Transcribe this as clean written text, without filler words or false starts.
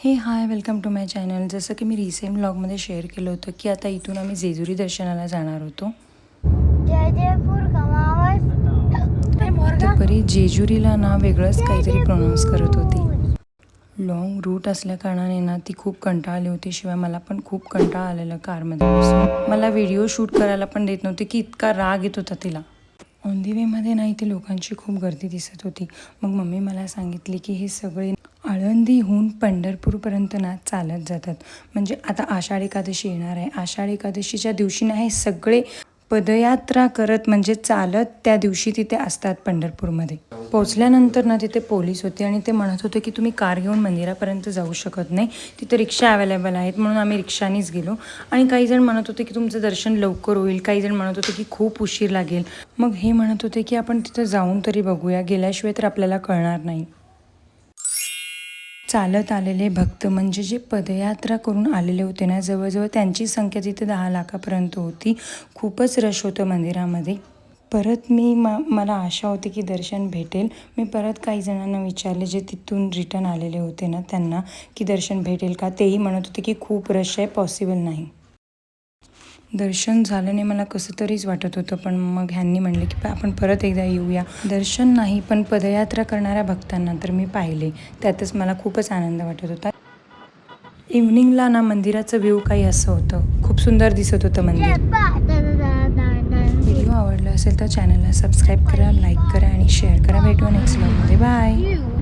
हे hi welcome to my channel. जसं की मी रिसेंट ब्लॉगमध्ये शेअर केलं होतं की आता इथून आम्ही जेजुरी दर्शनाला जाणार होतो. तर परी जेजुरीला ना वेगळंच काहीतरी प्रोनाऊन्स करत होती. लॉंग रूट असल्या कारणाने ना ती खूप कंटाळली होती. शिवाय मला पण खूप कंटाळा आलेला कारमध्ये बसून. मला व्हिडिओ शूट करायला पण देत नव्हते की इतका राग येत होता तिला. ऑन दी वेमध्ये ना इथे लोकांची खूप गर्दी दिसत होती. मग मम्मी मला सांगितली की हे सगळे आळंदीहून पंढरपूरपर्यंत ना चालत जातात. म्हणजे आता आषाढ एकादशी येणार आहे. आषाढ एकादशीच्या दिवशी ना हे सगळे पदयात्रा करत म्हणजे चालत त्या दिवशी तिथे असतात पंढरपूरमध्ये. पोचल्यानंतर ना तिथे पोलीस होते आणि ते म्हणत होते की तुम्ही कार घेऊन मंदिरापर्यंत जाऊ शकत नाही, तिथे रिक्षा अवेलेबल आहेत. म्हणून आम्ही रिक्षानेच गेलो. आणि काही जण म्हणत होते की तुमचं दर्शन लवकर होईल, काही जण म्हणत होते की खूप उशीर लागेल. मग हे म्हणत होते की आपण तिथं जाऊन तरी बघूया, गेल्याशिवाय तर आपल्याला कळणार नाही. चालत आलेले भक्त म्हणजे जे पदयात्रा करून आलेले होते ना, जवळजवळ त्यांची संख्या तिथे 10 लाखापर्यंत होती. खूपच रश होतं मंदिरामध्ये. परत मला आशा होती की दर्शन भेटेल. मी परत काही जणांना विचारले जे तिथून रिटर्न आलेले होते ना त्यांना, की दर्शन भेटेल का. तेही म्हणत होते की खूप रश आहे, पॉसिबल नाही. दर्शन झालं नाही, मला कसं तरीच वाटत होतं. पण मग ह्यांनी म्हणले की आपण परत एकदा येऊया. दर्शन नाही पण पदयात्रा करणाऱ्या भक्तांना तर मी पाहिले, त्यातच मला खूपच आनंद वाटत होता. इव्हनिंगला ना मंदिराचं व्ह्यू काही असं होतं, खूप सुंदर दिसत होतं मंदिर. व्हिडिओ आवडला असेल तर चॅनलला सबस्क्राईब करा, लाईक करा आणि शेअर करा. भेटू नेक्स्ट व्लॉगमध्ये. बाय.